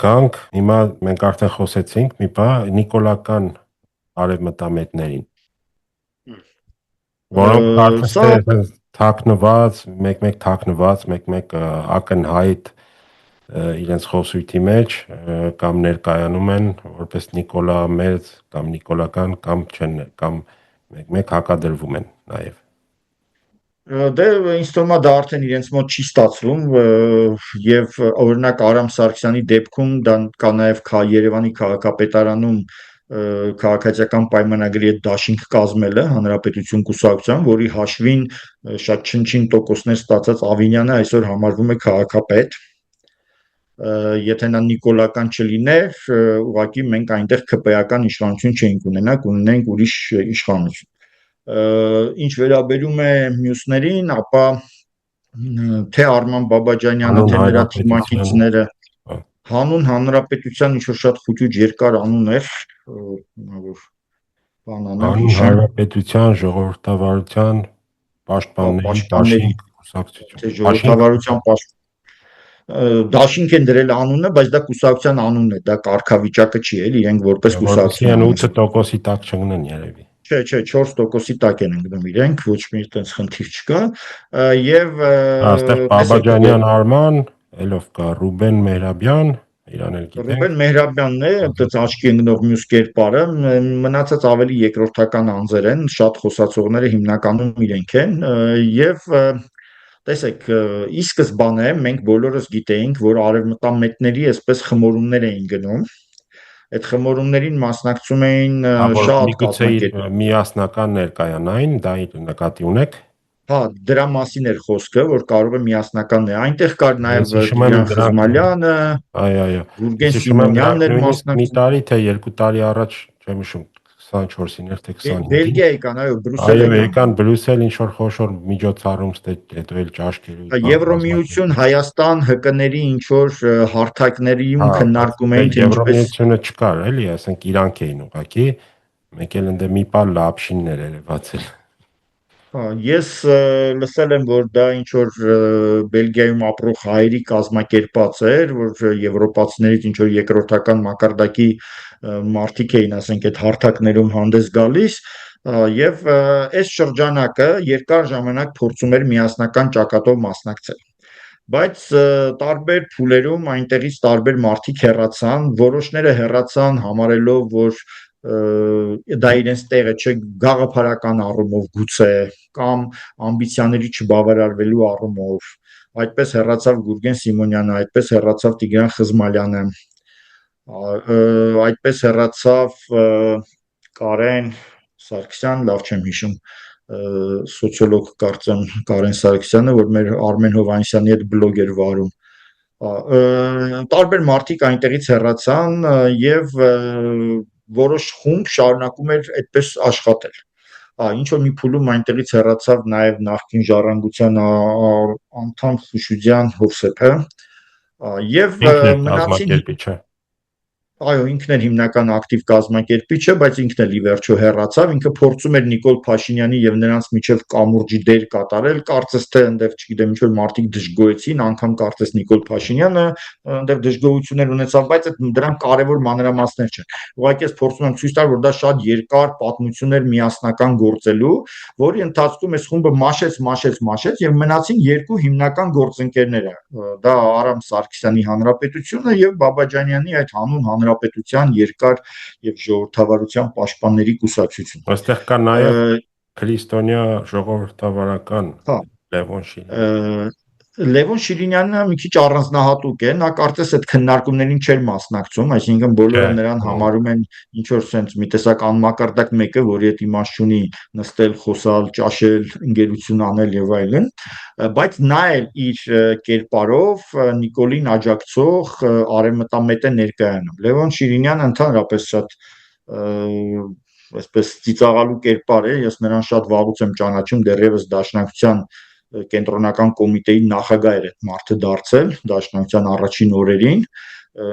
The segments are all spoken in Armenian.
Գանք, հիմա մենք արդեն խոսեցինք մի բան նիկոլական արևմտամետներին, որոնք կարծես Սա թե թաքնված, մեկ-մեկ թաքնված, մեկ-մեկ ակնհայտ իրենց խոսույթի մեջ կամ ներկայանում են որպես Նիկոլա Մեծ կամ նիկոլական կամ չեն կամ մեկ-մեկ հակադրվում են նաև։ դե ինձ թվում է դա արդեն իրենց մոտ չի ստացվում եւ օրինակ Արամ Սարգսյանի դեպքում դա կա նաեւ Երևանի քաղաքապետարանում քաղաքացիական պայմանագրի հետ դաշինք կազմելը հանրապետություն կուսակցության, որի հաշվին շատ չնչին տոկոսներ ստացած Ավինյանը այսօր համարվում է քաղաքապետ։ Եթե նա նիկոլական չլիներ, ուղղակի մենք այնտեղ ԿՊ-ական իշխանություն չէինք ունենա, կունենայինք ուրիշ իշխանություն։ Ինչ վերաբերում է մյուսներին, ապա թե Արման Բաբաջանյանը, թե նրա թիմակիցները հանուն հանրապետության ինչ-որ շատ խուճուճ երկար անուն էր, որ բանանա հանուն հանրապետության, ժողովրդավարության, պաշտպանների դաշինք կուսակցություն, թե ժողովրդավարության դաշինք են դրել անունը, բայց դա կուսակցության անունն է, դա կարգավիճակը չի էլ, իրենք որպես կուսակցություն 8%-ի տակ չընկնեն երևի։ Չէ, 4%-ի տակ են ընկնում իրենք, ոչ մի այդպես խնդիր չկա, եւ այստեղ Բաբաջանյան Արման, ելով կա Ռուբեն Մեհրաբյան, իրան էլ գիտենք։ Ռուբեն Մեհրաբյանն է, այդպես աչքի ընկնող մյուս կերպարը, մնացած ավելի երկրորդական անձեր են, շատ խոսացողները հիմնականում իրենք են, եւ տեսեք, ի սկզբանե մենք բոլորս գիտեինք, որ արևմտամետների այսպես խմորումներ էին գնում։ Այդ խմորումներին մասնակցում էին շատ կազմակերպ միասնական ներկայանային, դա նկատի ունեք։ Հա, դրա մասին էր խոսքը, որ կարող է միասնական է։ Այնտեղ կար նաև Տիգրան Խզմալյանը, Գուրգեն Սիմոնյանն էր մասնակցում։ Մի տարի թե 2 տարի առաջ, չեմ հիշում, 24-ին էր թե 25-ին։ Բելգիա եկան, այո, Բրյուսել եկան։ Այո, եկան Բրյուսել ինչ-որ խոշոր միջոցառում հետո էլ ճաշկելու։ Եվրոմիություն, Հայաստան, ՀԿ-ների ինչ-որ հարթակներիում քննարկում էին, թե ինչպես Եվրոմիությունը չկար, էլի, ասենք իրանք էին ուղղակի, մեկ էլ ընդ մի բան լապշիններ երևացել։ Ես լսել եմ, որ դա ինչ-որ Բելգիայում ապրող հայերի կազմակերպած էր, որ եվրոպացիներից ինչ-որ երկրորդական մակարդակի մարդիկ էին, ասենք, այդ հարթակներում հանդես գալիս, եւ այս շրջանակը երկար ժամանակ փորձում էր միասնական ճակատով մասնակցել։ Բայց տարբեր փուլերում այնտեղից տարբեր մարդիկ հեռացան, որոշները հեռացան համարելով, որ դա իրենց տեղը չէ գաղափարական առումով գուցե կամ ամբիցիաների չբավարարվելու առումով, այդպես հեռացավ Գուրգեն Սիմոնյանը, այդպես հեռացավ Տիգրան Խզմալյանը, այդպես հեռացավ Կարեն Սարգսյան, լավ չեմ հիշում, սոցիոլոգ կարծեմ Կարեն Սարգսյանը, որ մեր Արմեն Հովհաննիսյանի հետ բլոգ էր վարում, տարբեր մարդիկ այնտեղից հեռացան եւ որոշ խումբ շարունակում էր այդպես աշխատել։ Ինչ որ մի փուլում այնտեղից հեռացավ նաև նախկին Ժառանգության անդամ Խուշուձյան Հովսեփը եւ մնացին Այո, ինքն էր հիմնական ակտիվ կազմակերպիչը, բայց ինքն էլ ի վերջո հեռացավ, ինքը փորձում էր Նիկոլ Փաշինյանի եւ նրանց միջև կամուրջի դեր կատարել, կարծես թե այնտեղ, չգիտեմ, ինչ որ մարդիկ դժգոհեցին, անգամ կարծես Նիկոլ Փաշինյանը այնտեղ դժգոհություններ ունեցավ, բայց դրանք կարևոր մանրամասներ չեն։ Ուղղակի ես փորձում եմ ցույց տալ, որ դա շատ երկար պատմություն էր միասնական գործելու, որի ընթացքում այս խումբը մաշեց եւ մնացին երկու հիմնական գործընկերները։ Դա Արամ Սարգսյանի Հանրապետությունը եւ Բաբաջանյանի այդ հանուն հանրապետության երկար եւ ժողովրդավարության պաշտպանների կուսակցություն։ Այստեղ կա նաեւ քրիստոնյա ժողովրդավարական Լևոն Շիրինյան։ Լևոն Շիրինյանը մի քիչ առանձնահատուկ է, նա կարծես այդ քննարկումներին չէր մասնակցում, այսինքն բոլորը նրան համարում են ինչ որ sense մի տեսակ անմակարդակ մեկը, որի հետ իմաստ չունի նստել, խոսալ, ճաշել, ընկերություն անել եւ այլն, բայց նա էլ իր կերպարով Նիկոլին աջակցող արևմտամետ է ներկայանում։ Լևոն Շիրինյանը ընդհանրապես շատ այսպես ծիծաղալու կերպար է, ես նրան շատ վաղուց եմ ճանաչում, դեռևս Դաշնակցության կենտրոնական կոմիտեի նախագահ էր այդ մարդը դարձել Դաշնակցության առաջին օրերին,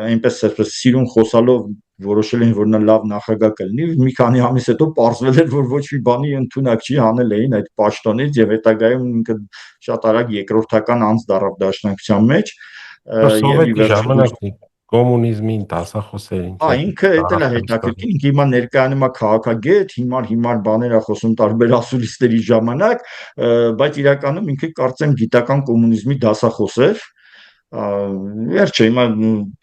այնպես սիրուն խոսալով որոշել են, որ նա լավ նախագահ կլինի, մի քանի ամիս հետո պարզվել էր, որ ոչ մի բանի ընդունակ չի, հանել էին այդ պաշտոնից եւ հետագայում ինքը շատ արագ երկրորդական անձ դառավ Դաշնակցության մեջ։ Սովետի ժամանակն կոմունիզմին, դասախոսերին, Հա, ինքը էդ էլ է հետաքրքիր, ինքը հիմա ներկայանում է քաղաքագետ, հիմար բաներ է խոսում տարբեր ասուլիսների ժամանակ, բայց իրականում ինքը կարծեմ գիտական կոմունիզմի դասախոս էր։ Վերջը հիմա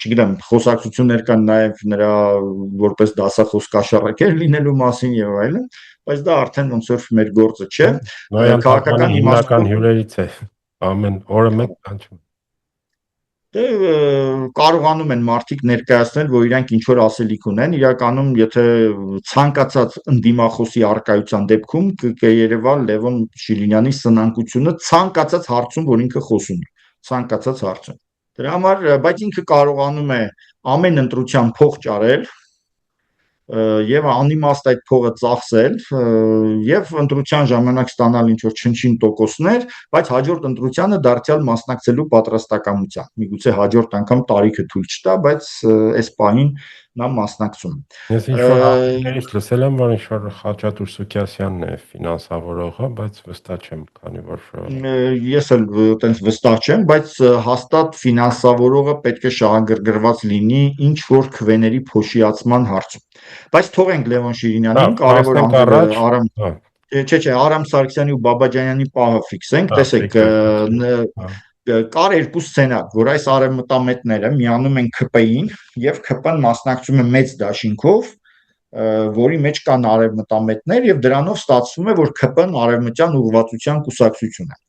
չգիտեմ, խոսակցություններ կան նաև նրա որպես դասախոս կաշառակեր լինելու մասին եւ այլն, բայց դա արդեն ոնց որ մեր գործը չէ։ Քաղաքական հիմնական հյուրերից է, ամեն օրը մեկ կանչում։ Դե կարողանում են մարդիկ ներկայացնել, որ իրանք ինչ որ ասելիք ունեն, իրականում եթե ցանկացած ընդդիմախոսի արկայության դեպքում կերևա Լևոն Շիլինյանի սնանկությունը ցանկացած հարցում, որ ինքը խոսում է, ցանկացած հարցում։ Դրա համար, բայց ինքը կարողանում է ամեն ընտրության փող ճարել եւ անիմաստ այդ փողը ծախսել եւ ընտրության ժամանակ ստանալ ինչ որ չնչին տոկոսներ, բայց հաջորդ ընտրությանը դարձյալ մասնակցելու պատրաստակամությամբ։ Միգուցե հաջորդ անգամ տարիքը թույլ չտա, բայց այս պահին նա մասնակցում է։ Ես ինչ-որ ակտիվներից լսել եմ, որ ինչ-որ Խաչատուր Սուքիասյանն է ֆինանսավորողը, բայց վստահ չեմ, քանի որ ես էլ այտենց վստահ չեմ, բայց հաստատ ֆինանսավորողը պետք է շահագրգռված լինի ինչ որ քվեների փոշիացման հարցում։ Բայց թողենք Լևոն Շիրինյանին, կարևոր Արամ չէ, Արամ Սարգսյանի ու Բաբաջանյանի պահը ֆիքսենք, տեսեք, կար երկու սցենար, որ այս արևմտամետները միանում են ՔՊ-ին եւ ՔՊ-ն մասնակցում է մեծ դաշինքով, որի մեջ կան արևմտամետներ եւ դրանով ստացվում է, որ ՔՊ-ն արևմտյան ուղղվածության կուսակցություն է։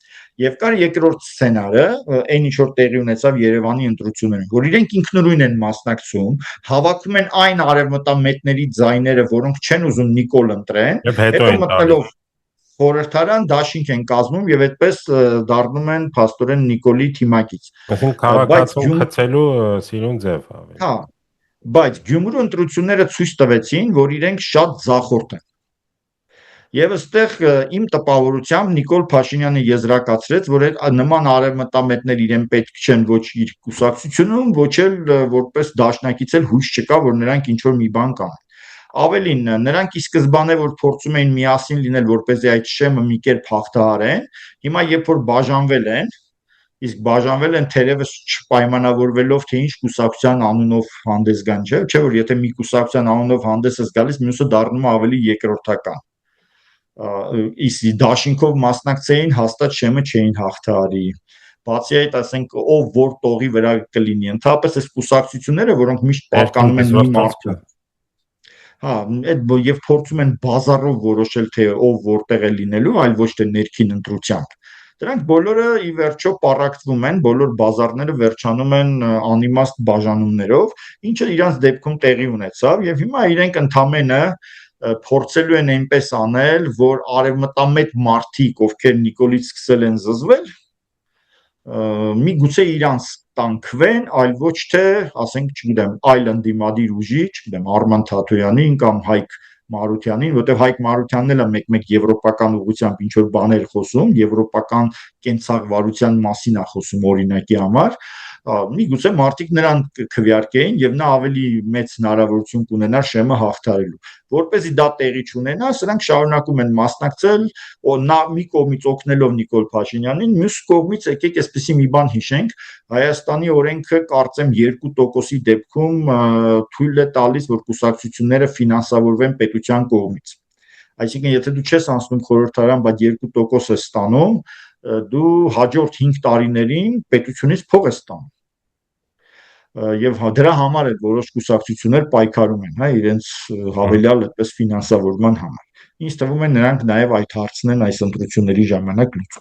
Եվ կար երկրորդ սցենարը, այն ինչ որ տեղի ունեցավ Երևանի ընտրություններում, որ իրենք ինքնուրույն են մասնակցում, հավաքում են այն արևմտամետների ձայները, որոնք չեն ուզում Նիկոլ ընտրեն, հետո մտնելով խորհրդարան դաշինք են կազմում եւ այդպես դառնում են փաստորեն Նիկոլի թիմակից։ Այսինքն քաղաքացուն խցելու սիրուն ձև ավելի։ Հա, բայց Գյումրու ընտրությունները ցույց տվեցին, որ իրենք շատ ձախորդ են։ Եվ այստեղ իմ տպավորությամբ Նիկոլ Փաշինյանը եզրակացրեց, որ այդ նման արևմտամետներ իրեն պետք չեն ոչ իր կուսակցությունում, ոչ էլ որպես դաշնակից էլ հույս չկա, որ նրանք ինչ որ մի բան կանեն։ Ավելին, նրանք ի սկզբանե որ փորձում էին միասին լինել, որպեսզի այդ շեմը մի կերպ հաղթահարեն, հիմա երբ որ բաժանվել են, իսկ բաժանվել են թերևս չպայմանավորվելով, թե ինչ կուսակցության անունով հանդես գան, չէ՞ որ եթե մի կուսակցության անունով հանդես ես գալիս, մյուսը դառնում է ավելի երկրորդական։ Իսկ դաշինքով մասնակցեին հաստատ շեմը չէին հաղթահարի։ Բացի այդ, ասենք, ով որ տողի վրա կլինի, ընդհանրապես այս կուսակցությունները, որոնք միշտ պատկանում են մի մարդու։ Հա, այդ եւ փորձում են բազարով որոշել, թե ով որտեղ է լինելու, այլ ոչ թե ներքին ընտրությամբ։ Դրանք բոլորը ի վերջո պառակտվում են, բոլոր բազարները վերջանում են անիմաստ բաժանումներով, ինչը իրանց դեպքում տեղի ունեցավ եւ հիմա իրենք ընդամենը փորձելու են այնպես անել, որ արևմտամետ մարդիկ, ովքեր Նիկոլից սկսել են զզվել, միգուցե իրանց տանքվեն, այլ ոչ թե, ասենք, չգիտեմ, այլ ընդդիմադիր ուժի, չգիտեմ, Արման Թաթոյանին կամ Հայկ Մարությանին, որտեղ Հայկ Մարությանն էլ է մեկ-մեկ եվրոպական ուղղությամբ ինչ որ բաներ խոսում, եվրոպական կենցաղվարության մասին է խոսում օրինակի համար, միգուցե մարդիկ նրան քվեարկեին եւ նա ավելի մեծ հնարավորություն կունենար շեմը հաղթահարելու։ Որպեսզի դա տեղի չունենա, սրանք շարունակում են մասնակցել, նա մի կողմից օգնելով Նիկոլ Փաշինյանին, մյուս կողմից եկեք այսպեսի մի բան հիշենք, Հայաստանի օրենքը կարծեմ 2%-ի դեպքում թույլ է տալիս, որ կուսակցությունները ֆինանսավորվեն պետության կողմից։ Այսինքն, եթե դու չես անցնում խորհրդարան, բայց 2% ես ստանում, դու հաջորդ 5 տարիներին պետությունից փող ես ստանում։ Եվ դրա համար էլ որոշ կուսակցություններ պայքարում են, հա, իրենց հավելյալ այդպես ֆինանսավորման համար։ Ինձ թվում է նրանք նաև այդ հարցն են այս ընտրությունների ժամանակ լուծում։